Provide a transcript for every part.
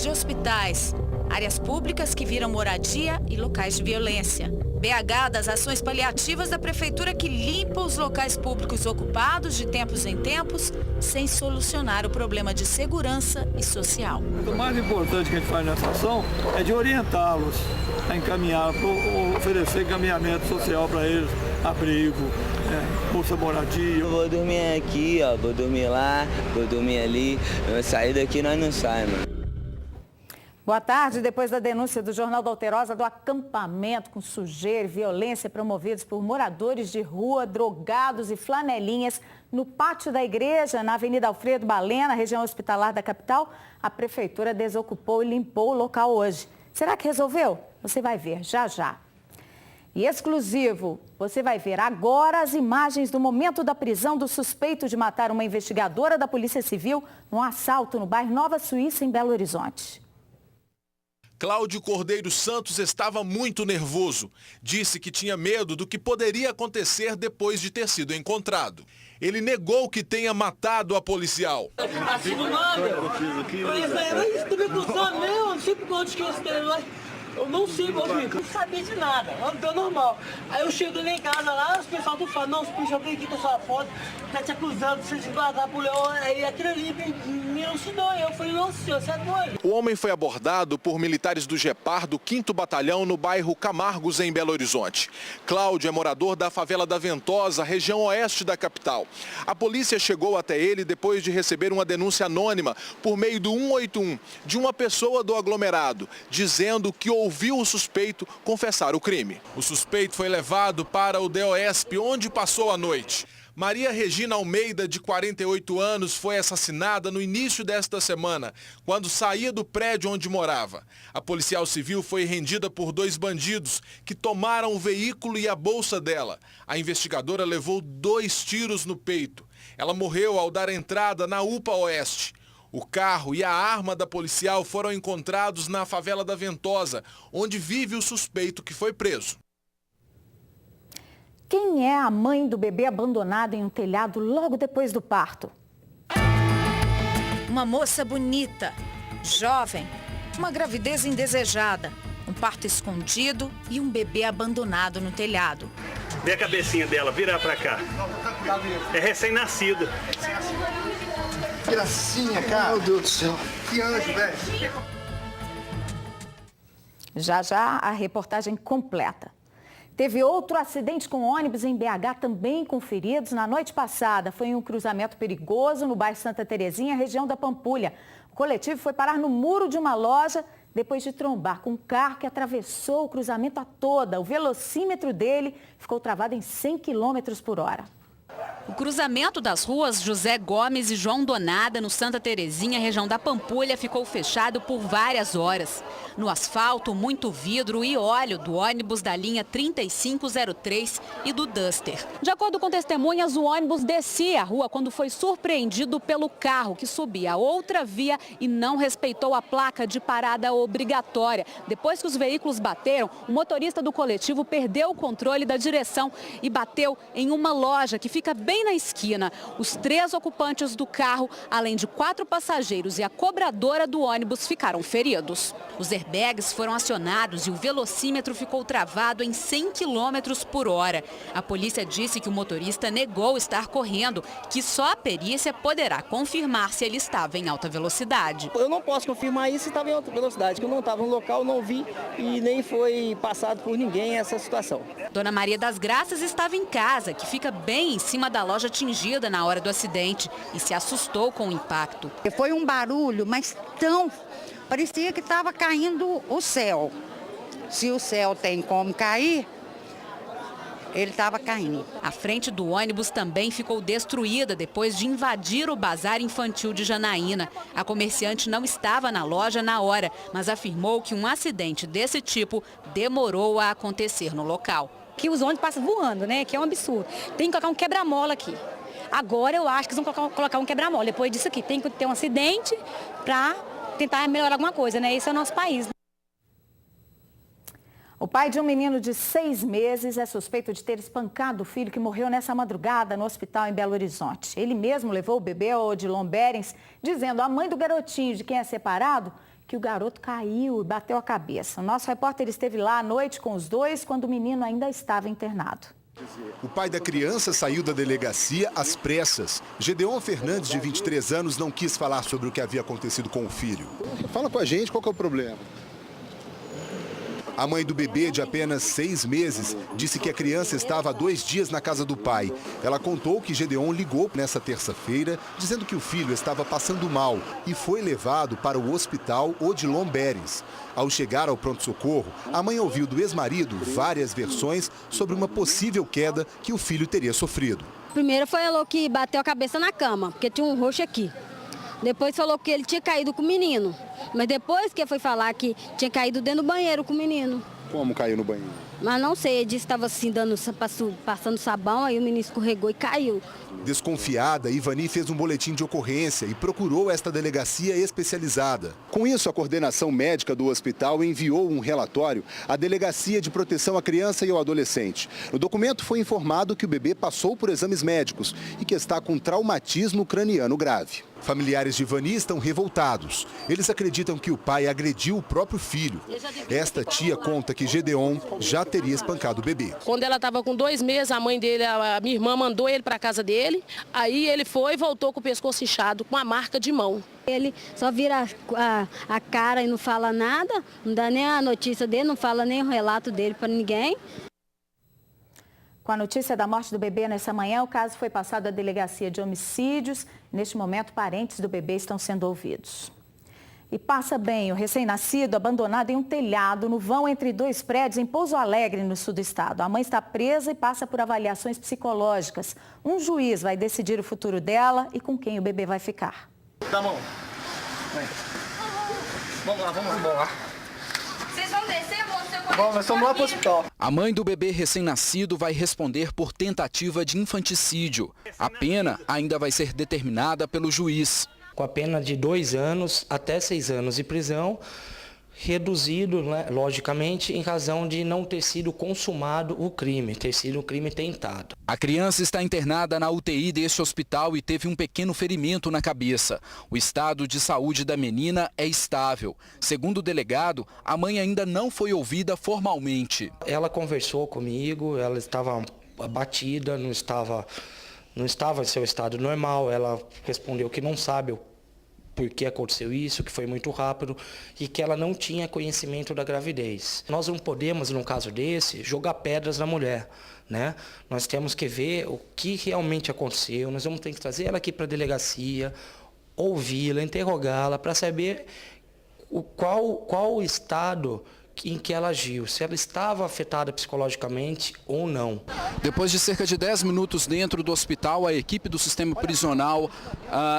de hospitais, áreas públicas que viram moradia e locais de violência. BH das ações paliativas da Prefeitura que limpa os locais públicos ocupados de tempos em tempos, sem solucionar o problema de segurança e social. O mais importante que a gente faz nessa ação é de orientá-los, a encaminhar, oferecer encaminhamento social para eles, abrigo, bolsa moradia. Eu vou dormir aqui, ó, vou dormir lá, vou dormir ali, eu sair daqui nós não saímos. Boa tarde. Depois da denúncia do Jornal da Alterosa do acampamento com sujeira e violência promovidos por moradores de rua, drogados e flanelinhas no pátio da igreja, na Avenida Alfredo Balena, região hospitalar da capital, a Prefeitura desocupou e limpou o local hoje. Será que resolveu? Você vai ver já já. E exclusivo, você vai ver agora as imagens do momento da prisão do suspeito de matar uma investigadora da Polícia Civil num assalto no bairro Nova Suíça, em Belo Horizonte. Cláudio Cordeiro Santos estava muito nervoso. Disse que tinha medo do que poderia acontecer depois de ter sido encontrado. Ele negou que tenha matado a policial. Assim do nada. Mas isso também funciona mesmo, eu não sei por onde que eu estou. Eu não sei, meu filho, não sabia de nada, não normal. Aí eu chego lá em casa lá, os pessoal do falam, não, os bichos, alguém aqui com a sua foto, tá te acusando de você se guardar por leão, aí aquilo ali me elucidou. Eu falei, não, senhor, você é doido. O homem foi abordado por militares do GEPAR do 5º Batalhão no bairro Camargos, em Belo Horizonte. Cláudio é morador da favela da Ventosa, região oeste da capital. A polícia chegou até ele depois de receber uma denúncia anônima por meio do 181 de uma pessoa do aglomerado, dizendo que ouviu o suspeito confessar o crime. O suspeito foi levado para o DOESP, onde passou a noite. Maria Regina Almeida, de 48 anos, foi assassinada no início desta semana, quando saía do prédio onde morava. A policial civil foi rendida por 2 bandidos que tomaram o veículo e a bolsa dela. A investigadora levou 2 tiros no peito. Ela morreu ao dar entrada na UPA Oeste. O carro e a arma da policial foram encontrados na favela da Ventosa, onde vive o suspeito que foi preso. Quem é a mãe do bebê abandonado em um telhado logo depois do parto? Uma moça bonita, jovem, uma gravidez indesejada, um parto escondido e um bebê abandonado no telhado. Vê a cabecinha dela, vira pra cá. É recém-nascida. Gracinha, cara. Meu Deus do céu. Que anjo, velho. Já já a reportagem completa. Teve outro acidente com ônibus em BH, também com feridos, na noite passada. Foi em um cruzamento perigoso no bairro Santa Terezinha, região da Pampulha. O coletivo foi parar no muro de uma loja depois de trombar com um carro que atravessou o cruzamento a toda. O velocímetro dele ficou travado em 100 km por hora. O cruzamento das ruas José Gomes e João Donada, no Santa Terezinha, região da Pampulha, ficou fechado por várias horas. No asfalto, muito vidro e óleo do ônibus da linha 3503 e do Duster. De acordo com testemunhas, o ônibus descia a rua quando foi surpreendido pelo carro que subia a outra via e não respeitou a placa de parada obrigatória. Depois que os veículos bateram, o motorista do coletivo perdeu o controle da direção e bateu em uma loja que fica bem na esquina. Os 3 ocupantes do carro, além de 4 passageiros e a cobradora do ônibus, ficaram feridos. Os airbags foram acionados e o velocímetro ficou travado em 100 km por hora. A polícia disse que o motorista negou estar correndo, que só a perícia poderá confirmar se ele estava em alta velocidade. Eu não posso confirmar isso se estava em alta velocidade, que eu não estava no local, não vi e nem foi passado por ninguém essa situação. Dona Maria das Graças estava em casa, que fica bem em cima da loja atingida na hora do acidente, e se assustou com o impacto. Foi um barulho, mas parecia que estava caindo o céu. Se o céu tem como cair, ele estava caindo. A frente do ônibus também ficou destruída depois de invadir o bazar infantil de Janaína. A comerciante não estava na loja na hora, mas afirmou que um acidente desse tipo demorou a acontecer no local. Que os ônibus passam voando, né? Que é um absurdo. Tem que colocar um quebra-mola aqui. Agora eu acho que eles vão colocar um quebra-mola. Depois disso aqui, tem que ter um acidente para tentar melhorar alguma coisa, né? Esse é o nosso país. O pai de um menino de 6 meses é suspeito de ter espancado o filho que morreu nessa madrugada no hospital em Belo Horizonte. Ele mesmo levou o bebê ao Odilon Berens, dizendo à mãe do garotinho, de quem é separado, que o garoto caiu e bateu a cabeça. O nosso repórter esteve lá à noite com os dois quando o menino ainda estava internado. O pai da criança saiu da delegacia às pressas. Gedeon Fernandes, de 23 anos, não quis falar sobre o que havia acontecido com o filho. Fala com a gente, qual que é o problema? A mãe do bebê, de apenas 6 meses, disse que a criança estava há 2 dias na casa do pai. Ela contou que Gedeon ligou nessa terça-feira, dizendo que o filho estava passando mal e foi levado para o hospital Odilon Berens. Ao chegar ao pronto-socorro, a mãe ouviu do ex-marido várias versões sobre uma possível queda que o filho teria sofrido. Primeiro falou que bateu a cabeça na cama, porque tinha um roxo aqui. Depois falou que ele tinha caído com o menino. Mas depois que foi falar que tinha caído dentro do banheiro com o menino. Como caiu no banheiro? Mas não sei, ele disse que estava assim, passando sabão, aí o menino escorregou e caiu. Desconfiada, Ivani fez um boletim de ocorrência e procurou esta delegacia especializada. Com isso, a coordenação médica do hospital enviou um relatório à Delegacia de Proteção à Criança e ao Adolescente. No documento foi informado que o bebê passou por exames médicos e que está com traumatismo craniano grave. Familiares de Ivani estão revoltados. Eles acreditam que o pai agrediu o próprio filho. Esta tia conta que Gedeon já teria espancado o bebê. Quando ela estava com 2 meses, a mãe dele, a minha irmã, mandou ele para a casa dele. Aí ele foi e voltou com o pescoço inchado, com a marca de mão. Ele só vira a cara e não fala nada, não dá nem a notícia dele, não fala nem o relato dele para ninguém. Com a notícia da morte do bebê nessa manhã, o caso foi passado à Delegacia de Homicídios. Neste momento, parentes do bebê estão sendo ouvidos. E passa bem, o recém-nascido abandonado em um telhado no vão entre 2 prédios em Pouso Alegre, no sul do estado. A mãe está presa e passa por avaliações psicológicas. Um juiz vai decidir o futuro dela e com quem o bebê vai ficar. Tá bom. Vamos lá. Vocês vão descer, Vamos, nós estamos lá para o hospital. A mãe do bebê recém-nascido vai responder por tentativa de infanticídio. A pena ainda vai ser determinada pelo juiz. Com a pena de 2 anos até 6 anos de prisão, reduzido, né, logicamente, em razão de não ter sido consumado o crime, ter sido um crime tentado. A criança está internada na UTI deste hospital e teve um pequeno ferimento na cabeça. O estado de saúde da menina é estável. Segundo o delegado, a mãe ainda não foi ouvida formalmente. Ela conversou comigo, ela estava abatida, não estava em seu estado normal. Ela respondeu que não sabe por que aconteceu isso, que foi muito rápido e que ela não tinha conhecimento da gravidez. Nós não podemos, num caso desse, jogar pedras na mulher, né? Nós temos que ver o que realmente aconteceu, nós vamos ter que trazer ela aqui para a delegacia, ouvi-la, interrogá-la para saber qual o estado em que ela agiu, se ela estava afetada psicologicamente ou não. Depois de cerca de 10 minutos dentro do hospital, a equipe do sistema prisional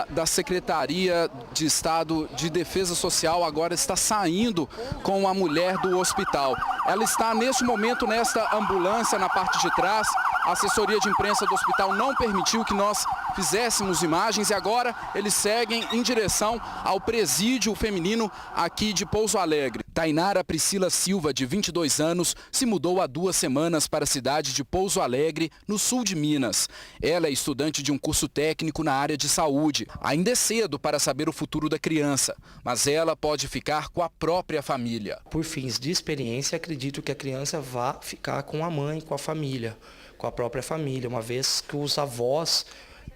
da Secretaria de Estado de Defesa Social agora está saindo com a mulher do hospital. Ela está neste momento nesta ambulância na parte de trás. A assessoria de imprensa do hospital não permitiu que nós fizéssemos imagens e agora eles seguem em direção ao presídio feminino aqui de Pouso Alegre. Tainara Priscila Silva, de 22 anos, se mudou há 2 semanas para a cidade de Pouso Alegre, no sul de Minas. Ela é estudante de um curso técnico na área de saúde. Ainda é cedo para saber o futuro da criança, mas ela pode ficar com a própria família. Por fins de experiência, acredito que a criança vá ficar com a mãe, com a família, com a própria família, uma vez que os avós,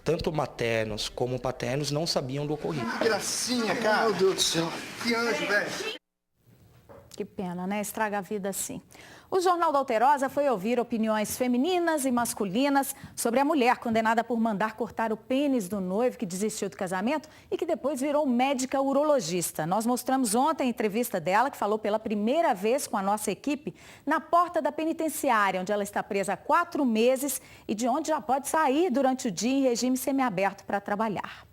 tanto maternos como paternos, não sabiam do ocorrido. Que gracinha, cara. Meu Deus do céu. Que anjo, velho. Que pena, né? Estraga a vida assim. O Jornal da Alterosa foi ouvir opiniões femininas e masculinas sobre a mulher condenada por mandar cortar o pênis do noivo que desistiu do casamento e que depois virou médica urologista. Nós mostramos ontem a entrevista dela, que falou pela primeira vez com a nossa equipe, na porta da penitenciária, onde ela está presa há 4 meses e de onde já pode sair durante o dia em regime semiaberto para trabalhar.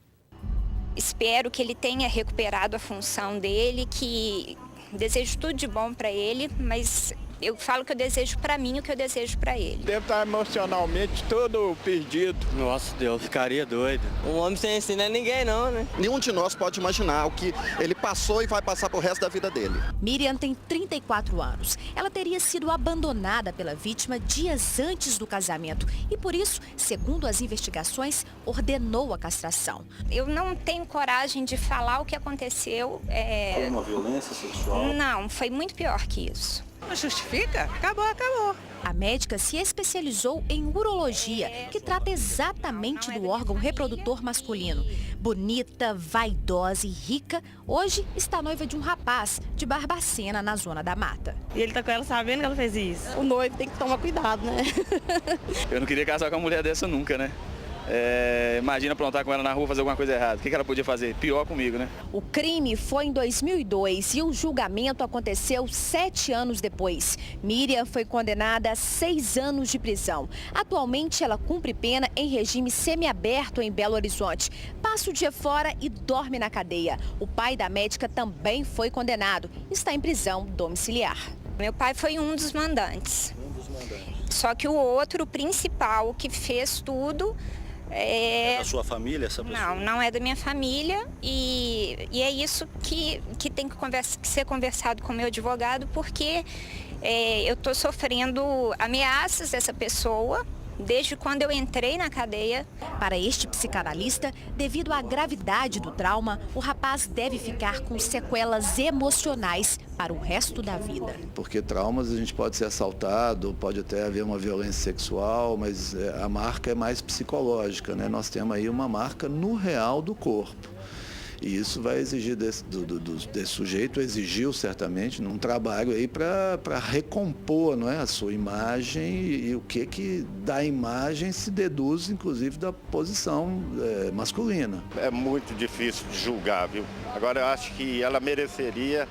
Espero que ele tenha recuperado a função dele, que desejo tudo de bom para ele, mas Eu falo que eu desejo para mim o que eu desejo para ele. Deve estar emocionalmente todo perdido. Nossa, Deus, ficaria doido. Um homem sem ensino é ninguém não, né? Nenhum de nós pode imaginar o que ele passou e vai passar pro resto da vida dele. Miriam tem 34 anos. Ela teria sido abandonada pela vítima dias antes do casamento e, por isso, segundo as investigações, ordenou a castração. Eu não tenho coragem de falar o que aconteceu. Foi uma violência sexual? Não, foi muito pior que isso. Não justifica? Acabou. A médica se especializou em urologia, que trata exatamente do órgão reprodutor masculino. Bonita, vaidosa e rica, hoje está noiva de um rapaz de Barbacena, na Zona da Mata. E ele tá com ela sabendo que ela fez isso. O noivo tem que tomar cuidado, né? Eu não queria casar com uma mulher dessa nunca, né? Imagina aprontar com ela na rua, fazer alguma coisa errada. O que ela podia fazer? Pior comigo, né? O crime foi em 2002 e o julgamento aconteceu 7 anos depois. Miriam foi condenada a 6 anos de prisão. Atualmente, ela cumpre pena em regime semiaberto em Belo Horizonte. Passa o dia fora e dorme na cadeia. O pai da médica também foi condenado. Está em prisão domiciliar. Meu pai foi um dos mandantes. Só que o outro, o principal, que fez tudo... É da sua família essa pessoa? Não é da minha família e é isso que tem que ser conversado com o meu advogado, porque eu estou sofrendo ameaças dessa pessoa desde quando eu entrei na cadeia. Para este psicanalista, devido à gravidade do trauma, o rapaz deve ficar com sequelas emocionais para o resto da vida. Porque traumas a gente pode ser assaltado, pode até haver uma violência sexual, mas a marca é mais psicológica, né? Nós temos aí uma marca no real do corpo. E isso vai exigir desse sujeito, exigiu certamente num trabalho aí para recompor, não é, a sua imagem e o que da imagem se deduz, inclusive, da posição masculina. É muito difícil de julgar, viu? Agora eu acho que ela mereceria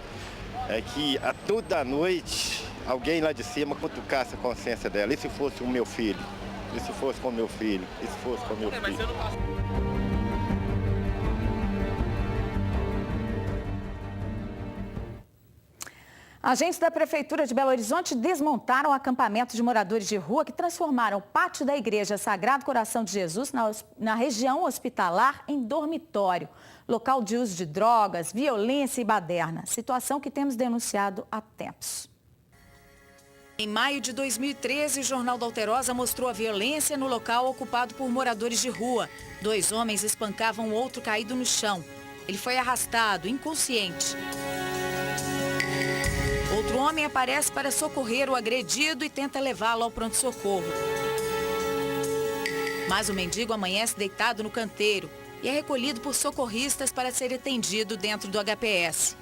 que a toda noite alguém lá de cima cutucasse a consciência dela. E se fosse o meu filho? E se fosse com o meu filho? E se fosse com o meu filho? Agentes da Prefeitura de Belo Horizonte desmontaram o acampamento de moradores de rua que transformaram o pátio da Igreja Sagrado Coração de Jesus na região hospitalar em dormitório, local de uso de drogas, violência e baderna, situação que temos denunciado há tempos. Em maio de 2013, o Jornal da Alterosa mostrou a violência no local ocupado por moradores de rua. 2 homens espancavam o outro caído no chão. Ele foi arrastado, inconsciente. Outro homem aparece para socorrer o agredido e tenta levá-lo ao pronto-socorro. Mas o mendigo amanhece deitado no canteiro e é recolhido por socorristas para ser atendido dentro do HPS.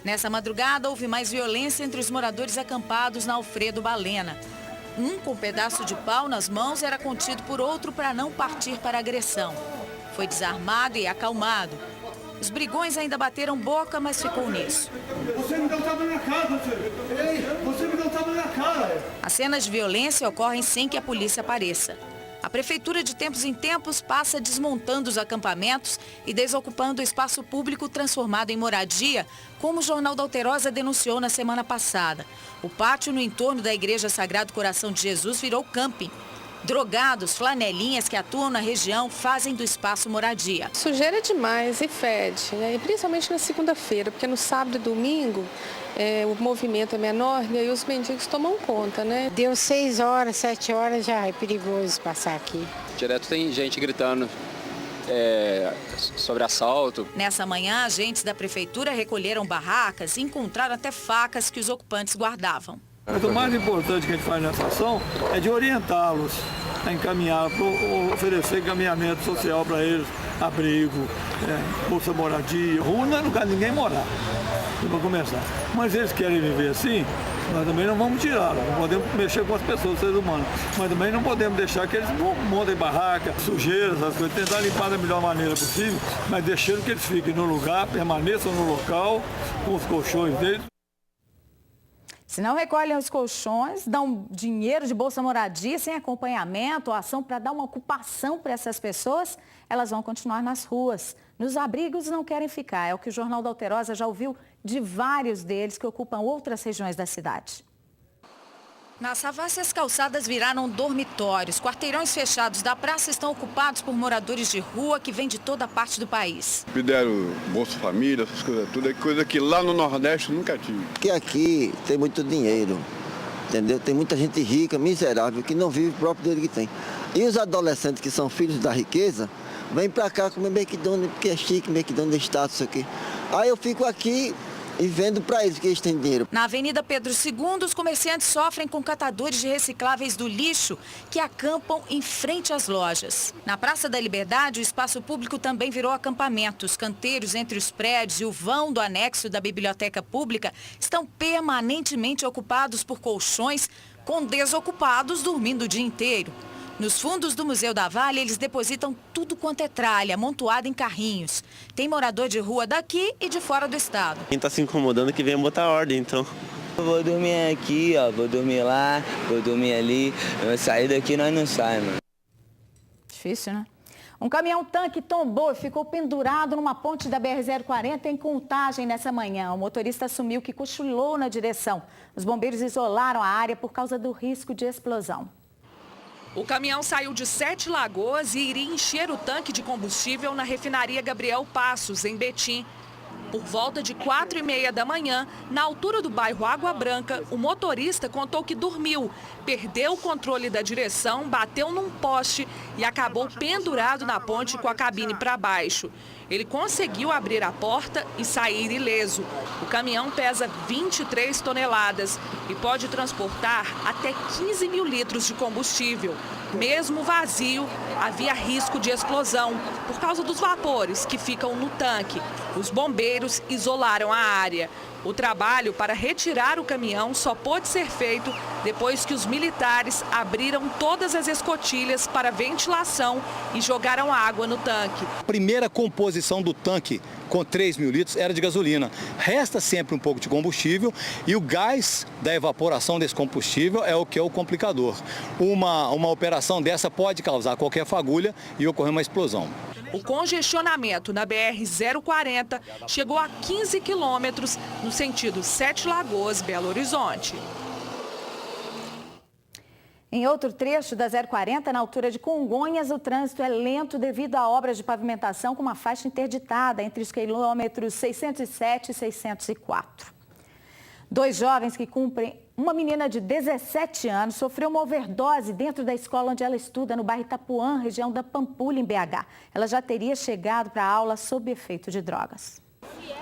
Nessa madrugada, houve mais violência entre os moradores acampados na Alfredo Balena. Um, com um pedaço de pau nas mãos, era contido por outro para não partir para a agressão. Foi desarmado e acalmado. Os brigões ainda bateram boca, mas ficou nisso. Você me deu um tapa na cara, Ei, você me deu um tapa na cara. As cenas de violência ocorrem sem que a polícia apareça. A Prefeitura, de tempos em tempos, passa desmontando os acampamentos e desocupando o espaço público transformado em moradia, como o Jornal da Alterosa denunciou na semana passada. O pátio no entorno da Igreja Sagrado Coração de Jesus virou camping. Drogados, flanelinhas que atuam na região fazem do espaço moradia. Sujeira demais e fede, né? E principalmente na segunda-feira, porque no sábado e domingo o movimento é menor e aí os mendigos tomam conta, né? Deu 6 horas, 7 horas, já é perigoso passar aqui. Direto tem gente gritando sobre assalto. Nessa manhã, agentes da Prefeitura recolheram barracas e encontraram até facas que os ocupantes guardavam. Mas o mais importante que a gente faz nessa ação é de orientá-los, a encaminhar, oferecer encaminhamento social para eles, abrigo, bolsa moradia. Rua não é lugar de ninguém morar, para começar. Mas eles querem viver assim, nós também não vamos tirá-los, não podemos mexer com as pessoas, seres humanos. Mas também não podemos deixar que eles montem barraca, sujeiras, essas coisas, tentar limpar da melhor maneira possível, mas deixando que eles fiquem no lugar, permaneçam no local, com os colchões deles. Se não recolhem os colchões, dão dinheiro de Bolsa Moradia sem acompanhamento, ou ação para dar uma ocupação para essas pessoas, elas vão continuar nas ruas. Nos abrigos não querem ficar. É o que o Jornal da Alterosa já ouviu de vários deles que ocupam outras regiões da cidade. Na Savassi, as calçadas viraram dormitórios. Quarteirões fechados da praça estão ocupados por moradores de rua que vêm de toda parte do país. Fizeram Bolsa Família, essas coisas tudo, é coisa que lá no Nordeste nunca tinha. Porque aqui tem muito dinheiro, entendeu? Tem muita gente rica, miserável, que não vive o próprio dinheiro que tem. E os adolescentes que são filhos da riqueza, vêm pra cá comer McDonald's, porque é chique, McDonald's é status aqui. Aí eu fico aqui e vendo para eles que eles têm dinheiro. Na Avenida Pedro II, os comerciantes sofrem com catadores de recicláveis do lixo que acampam em frente às lojas. Na Praça da Liberdade, o espaço público também virou acampamento. Os canteiros entre os prédios e o vão do anexo da Biblioteca Pública estão permanentemente ocupados por colchões, com desocupados dormindo o dia inteiro. Nos fundos do Museu da Vale, eles depositam tudo quanto é tralha, amontoada em carrinhos. Tem morador de rua daqui e de fora do estado. Quem está se incomodando que venha botar ordem, então. Eu vou dormir aqui, ó, vou dormir lá, vou dormir ali. Eu sair daqui, nós não saímos, mano. Difícil, né? Um caminhão-tanque tombou e ficou pendurado numa ponte da BR-040 em Contagem nessa manhã. O motorista assumiu que cochilou na direção. Os bombeiros isolaram a área por causa do risco de explosão. O caminhão saiu de Sete Lagoas e iria encher o tanque de combustível na refinaria Gabriel Passos, em Betim. Por volta de 4h30 da manhã, na altura do bairro Água Branca, o motorista contou que dormiu, perdeu o controle da direção, bateu num poste e acabou pendurado na ponte com a cabine para baixo. Ele conseguiu abrir a porta e sair ileso. O caminhão pesa 23 toneladas e pode transportar até 15 mil litros de combustível. Mesmo vazio, havia risco de explosão por causa dos vapores que ficam no tanque. Os bombeiros isolaram a área. O trabalho para retirar o caminhão só pôde ser feito depois que os militares abriram todas as escotilhas para ventilação e jogaram água no tanque. A primeira composição do tanque com 3 mil litros era de gasolina. Resta sempre um pouco de combustível e o gás da evaporação desse combustível é o que é o complicador. Uma operação dessa pode causar qualquer fagulha e ocorrer uma explosão. O congestionamento na BR-040 chegou a 15 quilômetros no sentido Sete Lagoas, Belo Horizonte. Em outro trecho da 040, na altura de Congonhas, o trânsito é lento devido a obras de pavimentação com uma faixa interditada entre os quilômetros 607 e 604. 2 jovens que cumprem. Uma menina de 17 anos sofreu uma overdose dentro da escola onde ela estuda, no bairro Itapuã, região da Pampulha, em BH. Ela já teria chegado para a aula sob efeito de drogas.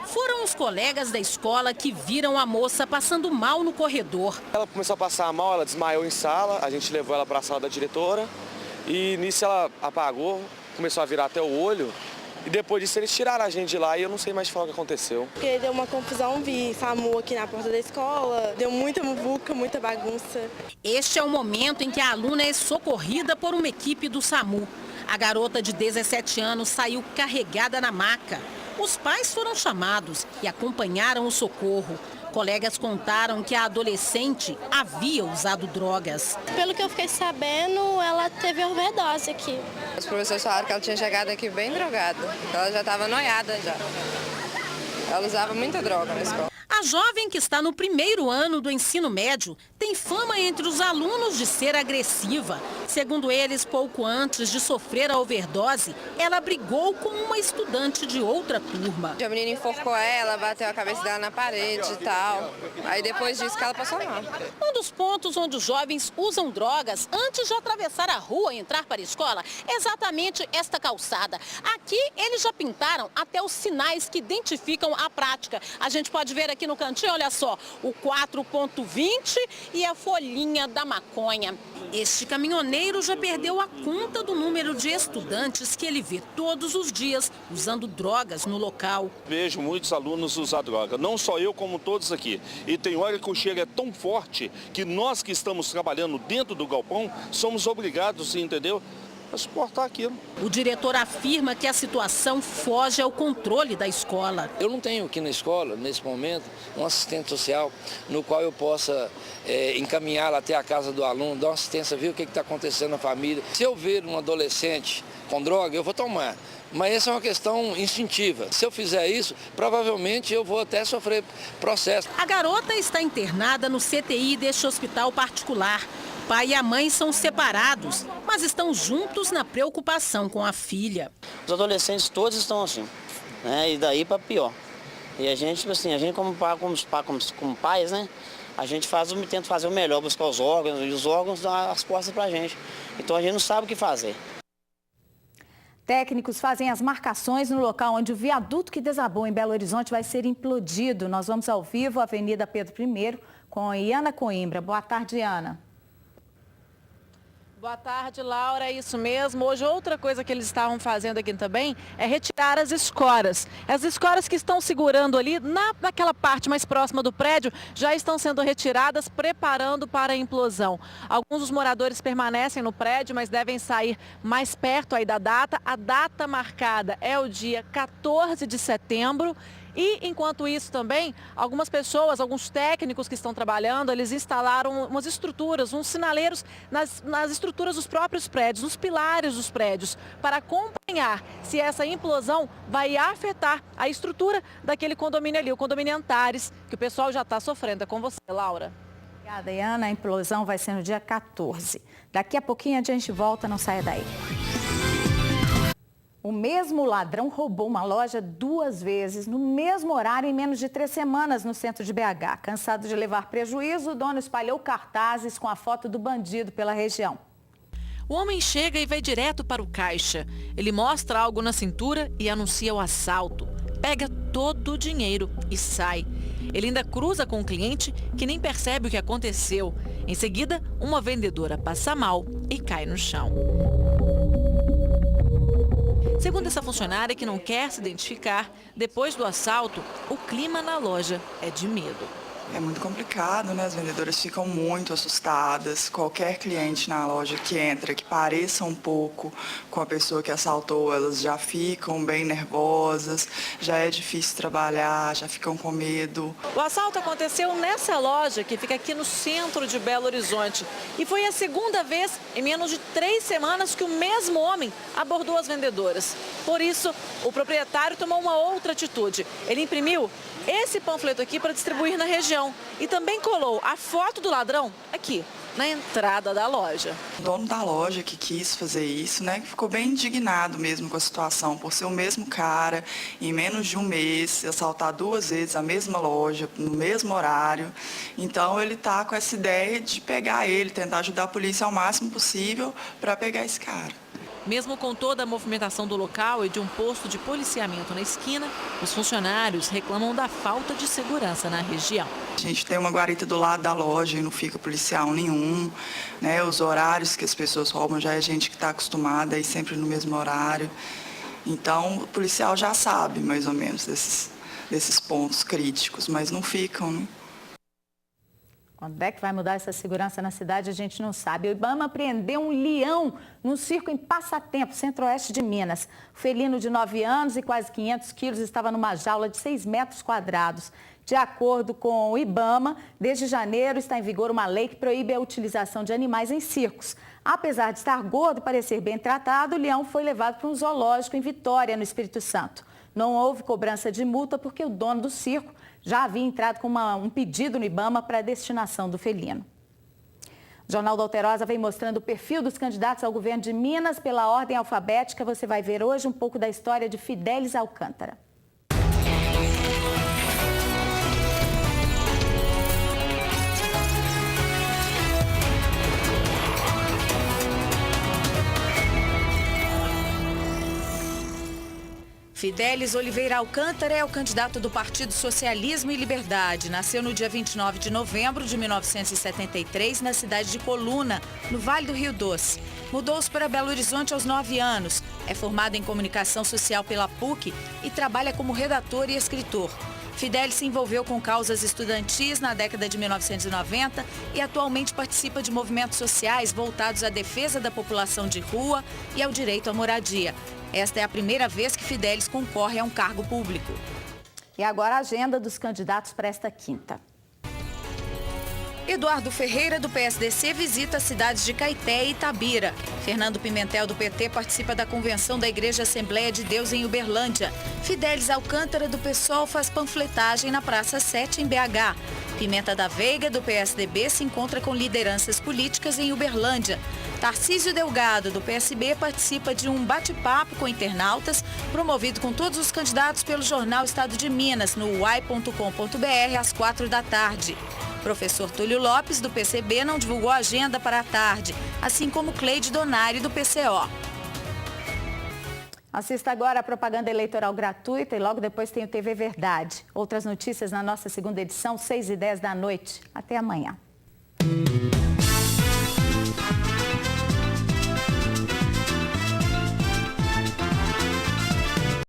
Foram os colegas da escola que viram a moça passando mal no corredor. Ela começou a passar mal, ela desmaiou em sala, a gente levou ela para a sala da diretora e nisso ela apagou, começou a virar até o olho. E depois disso eles tiraram a gente de lá e eu não sei mais falar o que aconteceu. Porque deu uma confusão, vi SAMU aqui na porta da escola, deu muita muvuca, muita bagunça. Este é o momento em que a aluna é socorrida por uma equipe do SAMU. A garota de 17 anos saiu carregada na maca. Os pais foram chamados e acompanharam o socorro. Colegas contaram que a adolescente havia usado drogas. Pelo que eu fiquei sabendo, ela teve overdose aqui. Os professores falaram que ela tinha chegado aqui bem drogada. Ela já estava noiada já. Ela usava muita droga na escola. A jovem, que está no 1º ano do ensino médio, tem fama entre os alunos de ser agressiva. Segundo eles, pouco antes de sofrer a overdose, ela brigou com uma estudante de outra turma. A menina enforcou ela, bateu a cabeça dela na parede e tal. Aí depois disso que ela passou mal. Um dos pontos onde os jovens usam drogas antes de atravessar a rua e entrar para a escola é exatamente esta calçada. Aqui eles já pintaram até os sinais que identificam a prática. A gente pode ver aqui no cantinho, olha só, o 4.20 e a folhinha da maconha. Este caminhoneiro já perdeu a conta do número de estudantes que ele vê todos os dias usando drogas no local. Vejo muitos alunos usar droga, não só eu como todos aqui. E tem hora que o cheiro é tão forte que nós que estamos trabalhando dentro do galpão somos obrigados, entendeu? A suportar aquilo. O diretor afirma que a situação foge ao controle da escola. Eu não tenho aqui na escola, nesse momento, um assistente social no qual eu possa encaminhá-la até a casa do aluno, dar uma assistência, ver o que está acontecendo na família. Se eu ver um adolescente com droga, eu vou tomar. Mas essa é uma questão instintiva. Se eu fizer isso, provavelmente eu vou até sofrer processo. A garota está internada no CTI deste hospital particular. O pai e a mãe são separados, mas estão juntos na preocupação com a filha. Os adolescentes todos estão assim, né? E daí para pior. E a gente, assim, como pais, né? A gente tenta fazer o melhor, buscar os órgãos, e os órgãos dão as costas pra gente. Então a gente não sabe o que fazer. Técnicos fazem as marcações no local onde o viaduto que desabou em Belo Horizonte vai ser implodido. Nós vamos ao vivo, Avenida Pedro I, com Iana Coimbra. Boa tarde, Iana. Boa tarde, Laura. É isso mesmo. Hoje, outra coisa que eles estavam fazendo aqui também é retirar as escoras. As escoras que estão segurando ali naquela parte mais próxima do prédio já estão sendo retiradas, preparando para a implosão. Alguns dos moradores permanecem no prédio, mas devem sair mais perto aí da data. A data marcada é o dia 14 de setembro. E, enquanto isso também, algumas pessoas, alguns técnicos que estão trabalhando, eles instalaram umas estruturas, uns sinaleiros nas estruturas dos próprios prédios, nos pilares dos prédios, para acompanhar se essa implosão vai afetar a estrutura daquele condomínio ali, o condomínio Antares, que o pessoal já está sofrendo. É com você, Laura. Obrigada, Iana. A implosão vai ser no dia 14. Daqui a pouquinho a gente volta, não saia daí. O mesmo ladrão roubou uma loja 2 vezes, no mesmo horário, em menos de 3 semanas, no centro de BH. Cansado de levar prejuízo, o dono espalhou cartazes com a foto do bandido pela região. O homem chega e vai direto para o caixa. Ele mostra algo na cintura e anuncia o assalto. Pega todo o dinheiro e sai. Ele ainda cruza com o cliente, que nem percebe o que aconteceu. Em seguida, uma vendedora passa mal e cai no chão. Segundo essa funcionária, que não quer se identificar, depois do assalto, o clima na loja é de medo. É muito complicado, né? As vendedoras ficam muito assustadas. Qualquer cliente na loja que entra, que pareça um pouco com a pessoa que assaltou, elas já ficam bem nervosas, já é difícil trabalhar, já ficam com medo. O assalto aconteceu nessa loja, que fica aqui no centro de Belo Horizonte. E foi a segunda vez em menos de 3 semanas que o mesmo homem abordou as vendedoras. Por isso, o proprietário tomou uma outra atitude. Ele imprimiu esse panfleto aqui para distribuir na região e também colou a foto do ladrão aqui, na entrada da loja. O dono da loja que quis fazer isso, né, ficou bem indignado mesmo com a situação, por ser o mesmo cara, em menos de um mês, assaltar 2 vezes a mesma loja, no mesmo horário. Então ele está com essa ideia de pegar ele, tentar ajudar a polícia ao máximo possível para pegar esse cara. Mesmo com toda a movimentação do local e de um posto de policiamento na esquina, os funcionários reclamam da falta de segurança na região. A gente tem uma guarita do lado da loja e não fica policial nenhum, né? Os horários que as pessoas roubam já é gente que está acostumada a ir sempre no mesmo horário. Então o policial já sabe mais ou menos desses pontos críticos, mas não ficam, né? Quando é que vai mudar essa segurança na cidade, a gente não sabe. O Ibama apreendeu um leão num circo em Passatempo, centro-oeste de Minas. O felino de 9 anos e quase 500 quilos estava numa jaula de 6 metros quadrados. De acordo com o Ibama, desde janeiro está em vigor uma lei que proíbe a utilização de animais em circos. Apesar de estar gordo e parecer bem tratado, o leão foi levado para um zoológico em Vitória, no Espírito Santo. Não houve cobrança de multa porque o dono do circo já havia entrado com um pedido no Ibama para a destinação do felino. O Jornal da Alterosa vem mostrando o perfil dos candidatos ao governo de Minas pela ordem alfabética. Você vai ver hoje um pouco da história de Fidelis Alcântara. Fidelis Oliveira Alcântara é o candidato do Partido Socialismo e Liberdade. Nasceu no dia 29 de novembro de 1973, na cidade de Coluna, no Vale do Rio Doce. Mudou-se para Belo Horizonte aos 9 anos. É formado em Comunicação Social pela PUC e trabalha como redator e escritor. Fidelis se envolveu com causas estudantis na década de 1990 e atualmente participa de movimentos sociais voltados à defesa da população de rua e ao direito à moradia. Esta é a primeira vez que Fidelis concorre a um cargo público. E agora a agenda dos candidatos para esta quinta. Eduardo Ferreira, do PSDC, visita as cidades de Caeté e Itabira. Fernando Pimentel, do PT, participa da convenção da Igreja Assembleia de Deus em Uberlândia. Fidelis Alcântara, do PSOL, faz panfletagem na Praça 7, em BH. Pimenta da Veiga, do PSDB, se encontra com lideranças políticas em Uberlândia. Tarcísio Delgado, do PSB, participa de um bate-papo com internautas, promovido com todos os candidatos pelo jornal Estado de Minas, no uai.com.br, às 4h. Professor Túlio Lopes, do PCB, não divulgou a agenda para a tarde, assim como Cleide Donari, do PCO. Assista agora a propaganda eleitoral gratuita e logo depois tem o TV Verdade. Outras notícias na nossa segunda edição, 6h10 da noite. Até amanhã.